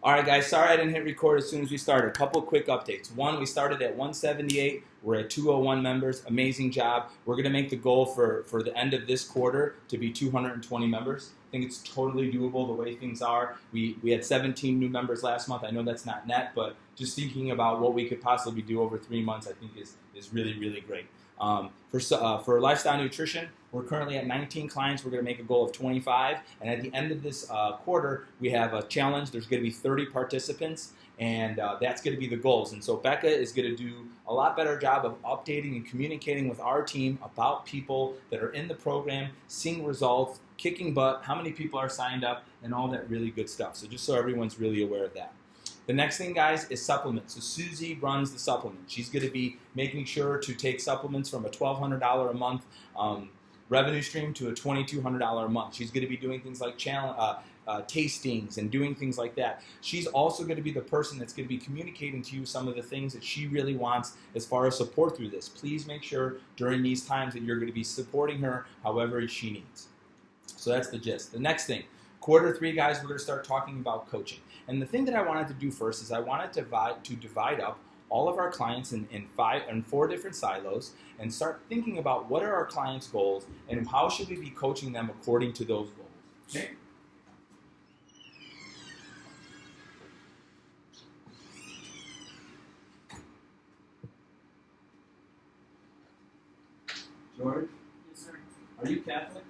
All right, guys, sorry I didn't hit record as soon as we started. A couple quick updates. One, we started at 178. We're at 201 members. Amazing job. We're going to make the goal for the end of this quarter to be 220 members. I think it's totally doable the way things are. We had 17 new members last month. I know that's not net, but just thinking about what we could possibly do over 3 months, I think is really, really great. For Lifestyle Nutrition, we're currently at 19 clients. We're going to make a goal of 25. And at the end of this quarter, we have a challenge. There's going to be 30 participants, and that's going to be the goals. And so Becca is going to do a lot better job of updating and communicating with our team about people that are in the program, seeing results, kicking butt, how many people are signed up, and all that really good stuff. So just so everyone's really aware of that. The next thing, guys, is supplements. So Susie runs the supplement. She's going to be making sure to take supplements from a $1,200 a month revenue stream to a $2,200 a month. She's going to be doing things like tastings and doing things like that. She's also going to be the person that's going to be communicating to you some of the things that she really wants as far as support through this. Please make sure during these times that you're going to be supporting her however she needs. So that's the gist. The next thing, quarter 3, guys, we're going to start talking about coaching. And the thing that I wanted to do first is I wanted to divide up all of our clients in 4 different silos and start thinking about what are our clients' goals and how should we be coaching them according to those goals. Okay? George? Yes, sir. Are you Catholic?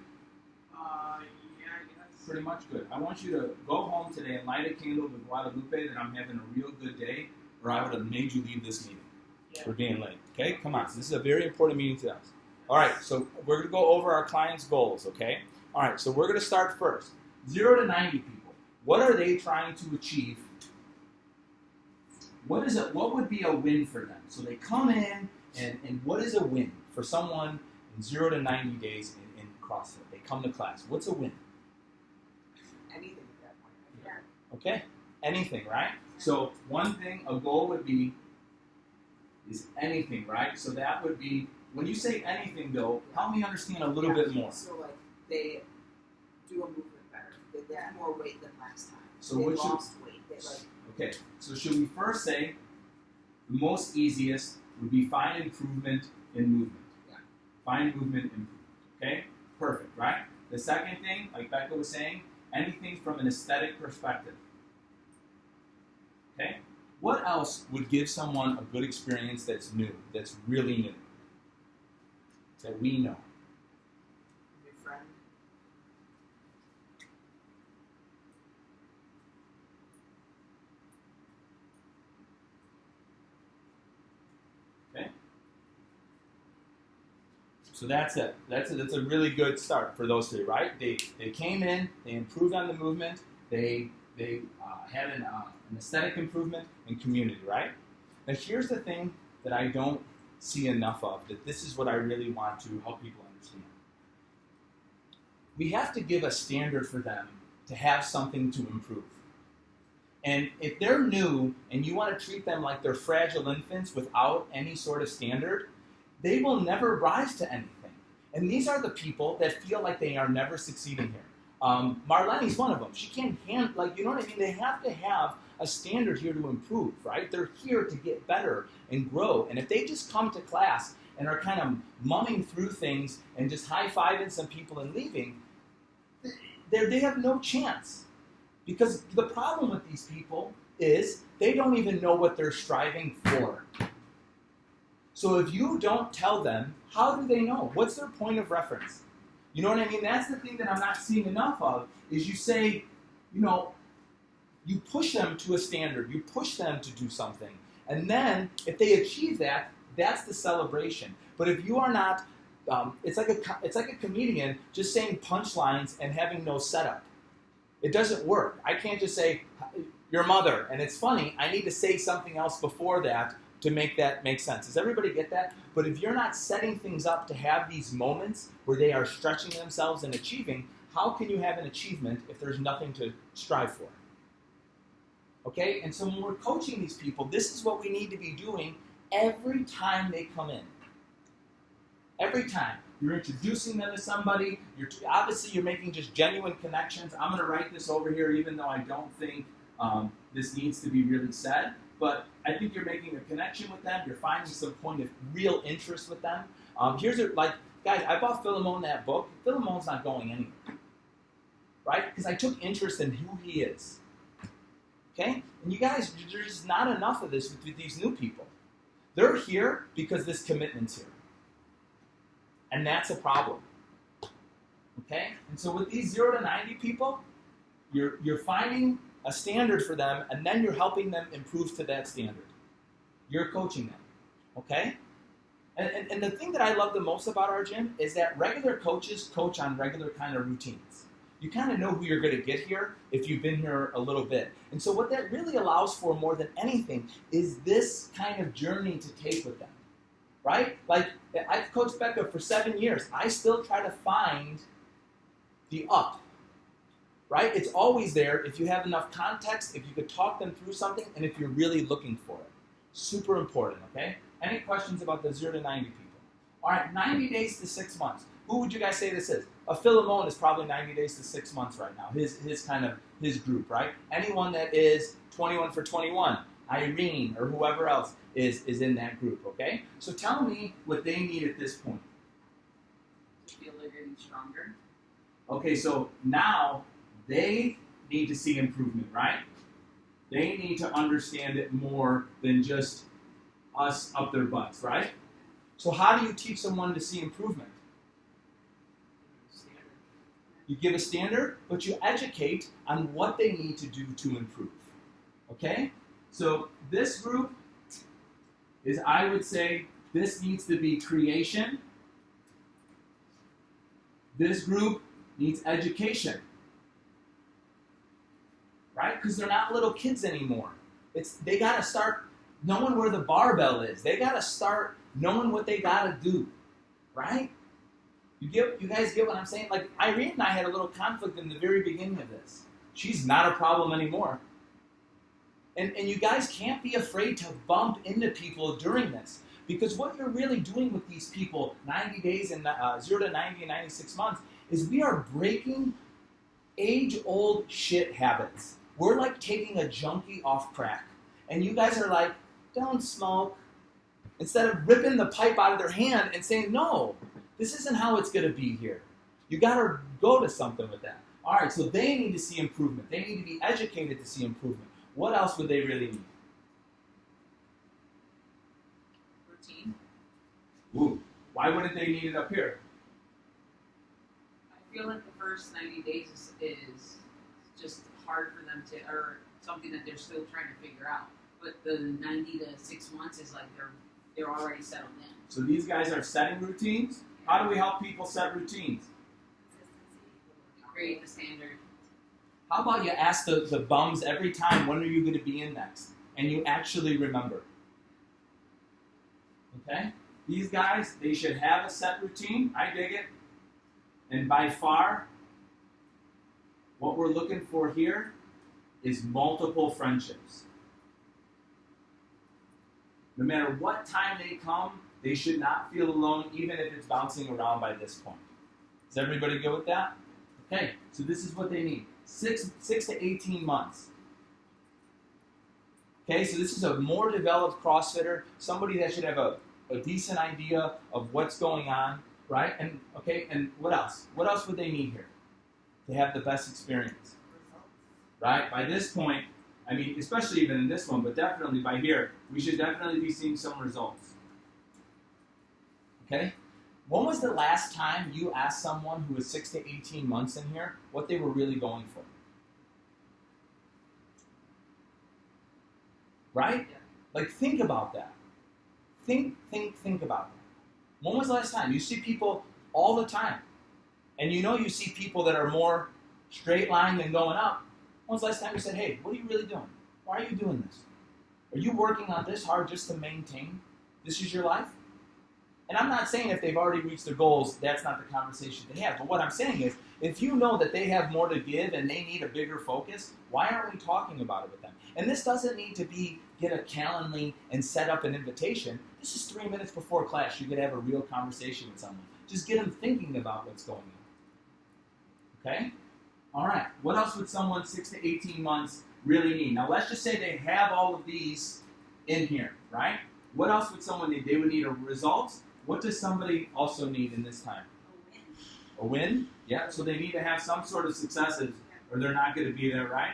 Yeah, I guess. Pretty much good. I want you to go home today and light a candle to Guadalupe that I'm having a real good day, or I would have made you leave this meeting for being late. Okay? Come on. This is a very important meeting to us. All right, so we're going to go over our clients' goals, okay? All right, so we're going to start first. 0 to 90 people. What are they trying to achieve? What would be a win for them? So they come in, and what is a win for someone in 0 to 90 days in CrossFit? They come to class. What's a win? Anything at that point. Yeah. Okay, anything, right? So one thing, a goal would be, is anything, right? So that would be, when you say anything, though, help me understand a little bit more. So like they do a movement better. They lift more weight than last time. So they what lost weight. They Okay, so should we first say the most easiest would be find improvement in movement? Yeah. Find movement improvement. Okay, perfect, right? The second thing, like Becca was saying, anything from an aesthetic perspective. Okay, what else would give someone a good experience that's new, that's really new, that we know? New friend. Okay. So that's it. That's a really good start for those 3, right? They came in, they improved on the movement, they had an aesthetic improvement and community, right? Now here's the thing that I don't see enough of, that this is what I really want to help people understand. We have to give a standard for them to have something to improve. And if they're new and you want to treat them like they're fragile infants without any sort of standard, they will never rise to anything. And these are the people that feel like they are never succeeding here. Marlene's one of them. She can't handle, you know what I mean? They have to have a standard here to improve, right? They're here to get better and grow. And if they just come to class and are kind of mumming through things and just high-fiving some people and leaving, they have no chance. Because the problem with these people is they don't even know what they're striving for. So if you don't tell them, how do they know? What's their point of reference? You know what I mean? That's the thing that I'm not seeing enough of, is you say, you push them to a standard. You push them to do something. And then, if they achieve that, that's the celebration. But if you are not, it's like a comedian just saying punchlines and having no setup. It doesn't work. I can't just say, your mother, and it's funny, I need to say something else before that to make that make sense. Does everybody get that? But if you're not setting things up to have these moments where they are stretching themselves and achieving, how can you have an achievement if there's nothing to strive for? Okay? And so when we're coaching these people, this is what we need to be doing every time they come in. Every time. You're introducing them to somebody. Obviously, you're making just genuine connections. I'm going to write this over here, even though I don't think this needs to be really said. But I think you're making a connection with them. You're finding some point of real interest with them. Guys, I bought Philemon that book. Philemon's not going anywhere, right? Because I took interest in who he is. Okay? And you guys, there's not enough of this with these new people. They're here because this commitment's here. And that's a problem. Okay? And so with these 0 to 90 people, you're finding a standard for them, and then you're helping them improve to that standard. You're coaching them. Okay? And the thing that I love the most about our gym is that regular coaches coach on regular kind of routines. You kind of know who you're going to get here if you've been here a little bit. And so what that really allows for more than anything is this kind of journey to take with them. Right? Like, I've coached Becca for 7 years. I still try to find the up. Right? It's always there if you have enough context, if you could talk them through something, and if you're really looking for it. Super important, okay? Any questions about the 0 to 90 people? All right, 90 days to 6 months. Who would you guys say this is? A Philemon is probably 90 days to 6 months right now, his group, right? Anyone that is 21 for 21, Irene, or whoever else is in that group, okay? So tell me what they need at this point. To feel they're getting stronger. Okay, so now they need to see improvement, right? They need to understand it more than just us up their butts, right? So how do you teach someone to see improvement? Standard. You give a standard, but you educate on what they need to do to improve. Okay? So this group is, I would say, this needs to be creation. This group needs education. Right? Because they're not little kids anymore. They got to start knowing where the barbell is. They got to start knowing what they got to do. Right? You guys get what I'm saying? Like, Irene and I had a little conflict in the very beginning of this. She's not a problem anymore. And you guys can't be afraid to bump into people during this. Because what you're really doing with these people, 90 days and 0 to 90 and 96 months, is we are breaking age-old shit habits. We're like taking a junkie off crack. And you guys are like, don't smoke. Instead of ripping the pipe out of their hand and saying, no, this isn't how it's going to be here. You got to go to something with that. All right, so they need to see improvement. They need to be educated to see improvement. What else would they really need? Routine. Ooh, why wouldn't they need it up here? I feel like the first 90 days is just hard for them to, or something that they're still trying to figure out. But the 90 to 6 months is like they're already settled in. So these guys are setting routines. How do we help people set routines? Create the standard. How about you ask the bums every time, when are you going to be in next? And you actually remember. Okay? These guys, they should have a set routine. I dig it. And by far, what we're looking for here is multiple friendships. No matter what time they come, they should not feel alone, even if it's bouncing around by this point. Is everybody good with that? Okay, so this is what they need. 6 to 18 months. Okay, so this is a more developed CrossFitter, somebody that should have a decent idea of what's going on, right? And okay, and what else? What else would they need here to have the best experience? Right? By this point, I mean, especially even in this one, but definitely by here, we should definitely be seeing some results. Okay? When was the last time you asked someone who was 6 to 18 months in here what they were really going for? Right? Yeah. Like, think about that. Think about that. When was the last time? You see people all the time. And you know you see people that are more straight line than going up. When was the last time you said, hey, what are you really doing? Why are you doing this? Are you working on this hard just to maintain? This is your life? And I'm not saying if they've already reached their goals, that's not the conversation they have. But what I'm saying is, if you know that they have more to give and they need a bigger focus, why aren't we talking about it with them? And this doesn't need to be get a Calendly and set up an invitation. This is 3 minutes before class. You could have a real conversation with someone. Just get them thinking about what's going on. Okay? All right. What else would someone 6 to 18 months really need? Now, let's just say they have all of these in here, right? What else would someone need? They would need a result. What does somebody also need in this time? A win? Yeah, so they need to have some sort of successes or they're not going to be there, right?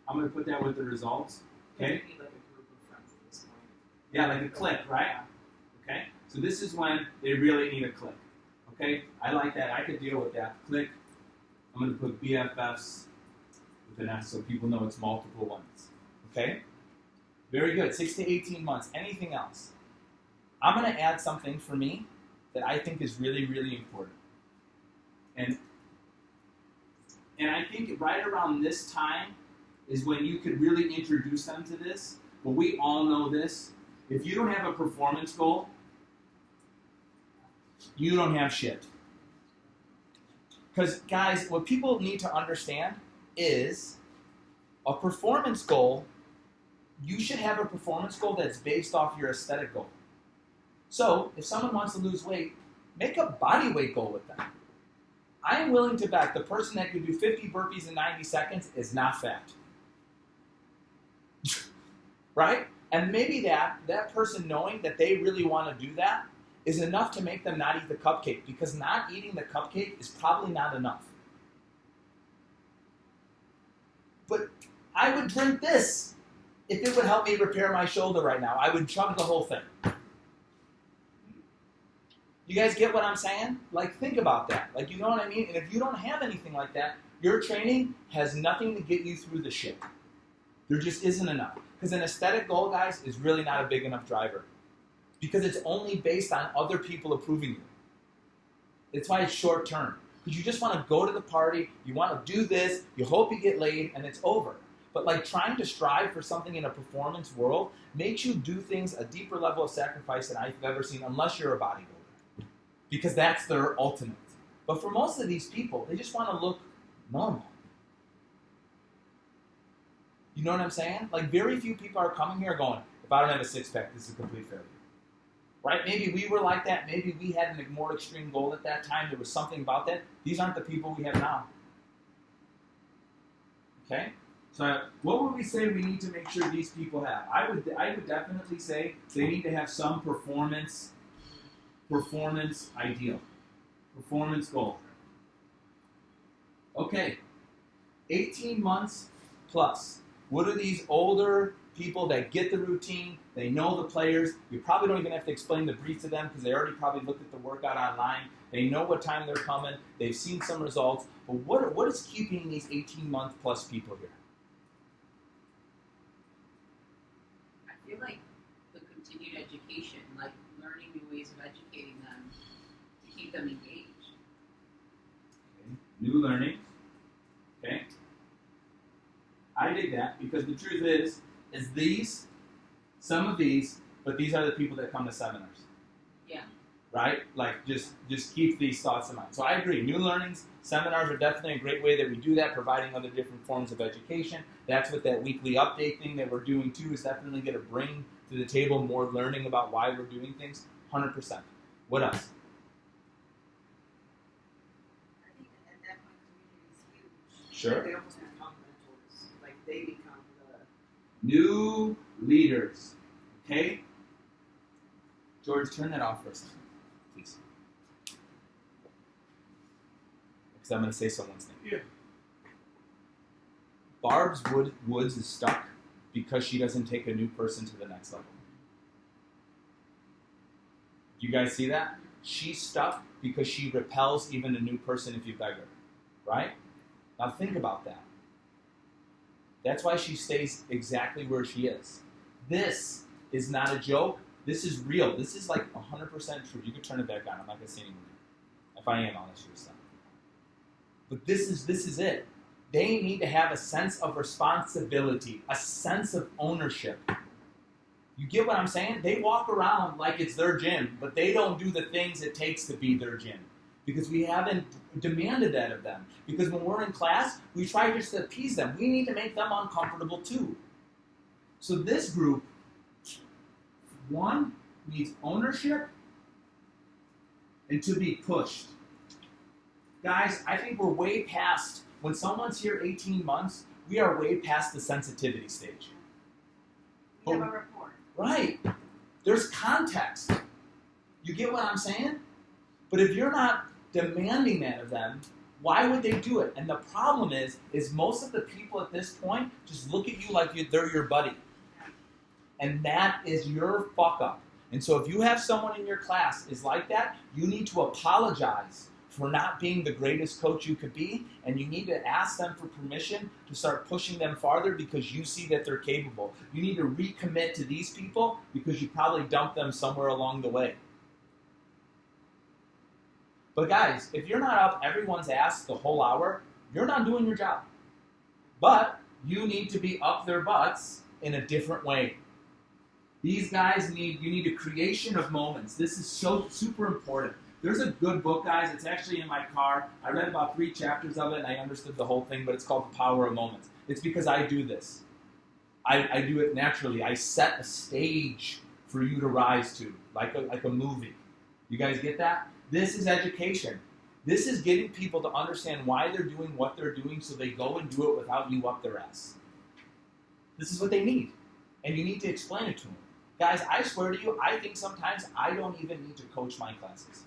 I'm going to put that with the results. Okay? You need like a group of friends at this point. Yeah, like a clique, right? Okay? So this is when they really need a clique. Okay? I like that. I could deal with that. Clique. I'm going to put BFFs with an S so people know it's multiple ones. Okay? Very good. 6 to 18 months. Anything else? I'm going to add something for me that I think is really, really important. And I think right around this time is when you could really introduce them to this. But we all know this. If you don't have a performance goal, you don't have shit. Because, guys, what people need to understand is a performance goal, you should have a performance goal that's based off your aesthetic goal. So, if someone wants to lose weight, make a body weight goal with them. I am willing to bet the person that could do 50 burpees in 90 seconds is not fat. Right? And maybe that person knowing that they really want to do that is enough to make them not eat the cupcake, because not eating the cupcake is probably not enough. But I would drink this if it would help me repair my shoulder right now. I would chug the whole thing. You guys get what I'm saying? Like, think about that. Like, you know what I mean? And if you don't have anything like that, your training has nothing to get you through the shit. There just isn't enough. Because an aesthetic goal, guys, is really not a big enough driver. Because it's only based on other people approving you. That's why it's short term. Because you just want to go to the party, you want to do this, you hope you get laid, and it's over. But like trying to strive for something in a performance world makes you do things a deeper level of sacrifice than I've ever seen, unless you're a bodybuilder. Because that's their ultimate. But for most of these people, they just want to look normal. You know what I'm saying? Like, very few people are coming here going, if I don't have a six-pack, this is a complete failure. Right? Maybe we were like that. Maybe we had a more extreme goal at that time. There was something about that. These aren't the people we have now. Okay? So what would we say we need to make sure these people have? I would definitely say they need to have some performance ideal. Performance goal. Okay. 18 months plus. What are these older people that get the routine? They know the players. You probably don't even have to explain the brief to them because they already probably looked at the workout online. They know what time they're coming. They've seen some results. But what is keeping these 18-month plus people here? I feel like the continued education, like learning new ways of educating them to keep them engaged. Okay. New learning. Okay. I dig that because the truth is these, some of these, but these are the people that come to seminars. Yeah. Right? Like, just keep these thoughts in mind. So I agree. New learnings, seminars are definitely a great way that we do that, providing other different forms of education. That's what that weekly update thing that we're doing, too, is definitely going to bring to the table more learning about why we're doing things. 100%. What else? I think at that point, community is huge. Sure. They almost become mentors. Like, they become the... New leaders. Okay? George, turn that off for a second, please. Because I'm going to say someone's name. Yeah. Barb's Woods is stuck because she doesn't take a new person to the next level. You guys see that? She's stuck because she repels even a new person if you beg her. Right? Now think about that. That's why she stays exactly where she is. This is not a joke. This is real. This is like 100% true. You can turn it back on. I'm not going to say anything. If I am, I'll let you stop. But this is it. They need to have a sense of responsibility, a sense of ownership. You get what I'm saying? They walk around like it's their gym, but they don't do the things it takes to be their gym. Because we haven't demanded that of them. Because when we're in class, we try just to appease them. We need to make them uncomfortable too. So this group, one, needs ownership and to be pushed. Guys, I think we're way past, when someone's here 18 months, we are way past the sensitivity stage. We have a report. Right. There's context. You get what I'm saying? But if you're not demanding that of them, why would they do it? And the problem is most of the people at this point just look at you like they're your buddy. And that is your fuck up. And so if you have someone in your class is like that, you need to apologize for not being the greatest coach you could be, and you need to ask them for permission to start pushing them farther because you see that they're capable. You need to recommit to these people because you probably dumped them somewhere along the way. But guys, if you're not up everyone's ass the whole hour, you're not doing your job. But you need to be up their butts in a different way. These guys you need a creation of moments. This is so super important. There's a good book, guys. It's actually in my car. I read about 3 chapters of it, and I understood the whole thing, but it's called The Power of Moments. It's because I do this. I do it naturally. I set a stage for you to rise to, like a movie. You guys get that? This is education. This is getting people to understand why they're doing what they're doing so they go and do it without you up their ass. This is what they need, and you need to explain it to them. Guys, I swear to you, I think sometimes I don't even need to coach my classes.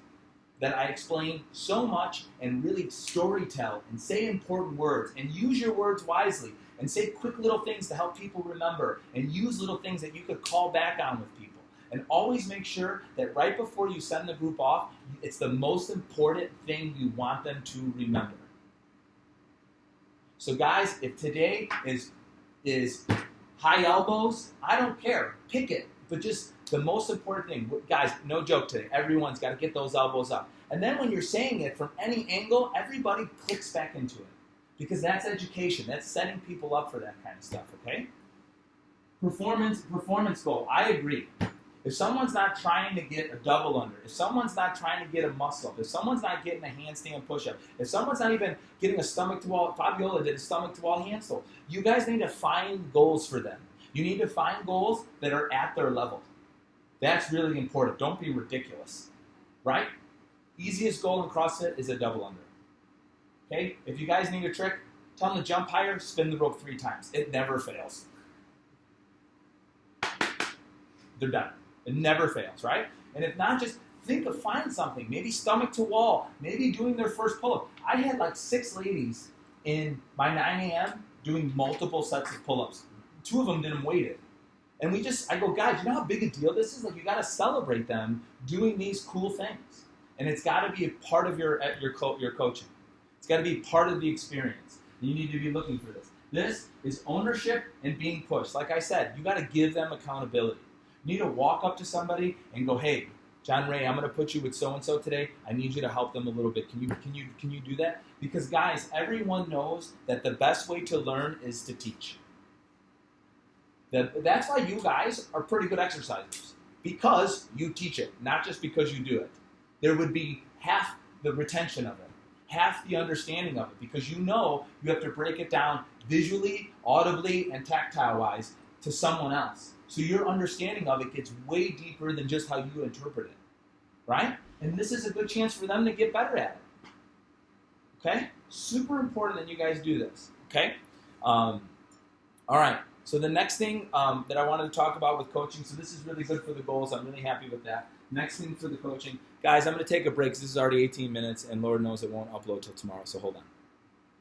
That I explain so much and really storytell and say important words and use your words wisely and say quick little things to help people remember and use little things that you could call back on with people. And always make sure that right before you send the group off, it's the most important thing you want them to remember. So guys, if today is high elbows, I don't care. Pick it. But just the most important thing, guys, no joke today, everyone's got to get those elbows up. And then when you're saying it from any angle, everybody clicks back into it. Because that's education. That's setting people up for that kind of stuff, okay? Performance goal. I agree. If someone's not trying to get a double under, if someone's not trying to get a muscle up, if someone's not getting a handstand push-up, if someone's not even getting a stomach-to-wall, Fabiola did a stomach-to-wall handstand, you guys need to find goals for them. You need to find goals that are at their level. That's really important. Don't be ridiculous, right? Easiest goal in CrossFit is a double under. Okay? If you guys need a trick, tell them to jump higher, spin the rope 3 times. It never fails. They're done. It never fails, right? And if not, just find something. Maybe stomach to wall. Maybe doing their first pull-up. I had like 6 ladies in my 9 a.m. doing multiple sets of pull-ups. 2 of them did them weighted. And I go, guys, you know how big a deal this is? Like, you got to celebrate them doing these cool things. And it's got to be a part of your coaching. It's got to be part of the experience. You need to be looking for this. This is ownership and being pushed. Like I said, you got to give them accountability. You need to walk up to somebody and go, hey, John Ray, I'm going to put you with so-and-so today. I need you to help them a little bit. Can you do that? Because, guys, everyone knows that the best way to learn is to teach. That's why you guys are pretty good exercisers. Because you teach it, not just because you do it. There would be half the retention of it, half the understanding of it, because you know you have to break it down visually, audibly, and tactile-wise to someone else. So your understanding of it gets way deeper than just how you interpret it, right? And this is a good chance for them to get better at it, okay? Super important that you guys do this, okay? All right, so the next thing that I wanted to talk about with coaching, so this is really good for the goals. I'm really happy with that. Next thing for the coaching. Guys, I'm going to take a break because this is already 18 minutes, and Lord knows it won't upload till tomorrow, so hold on.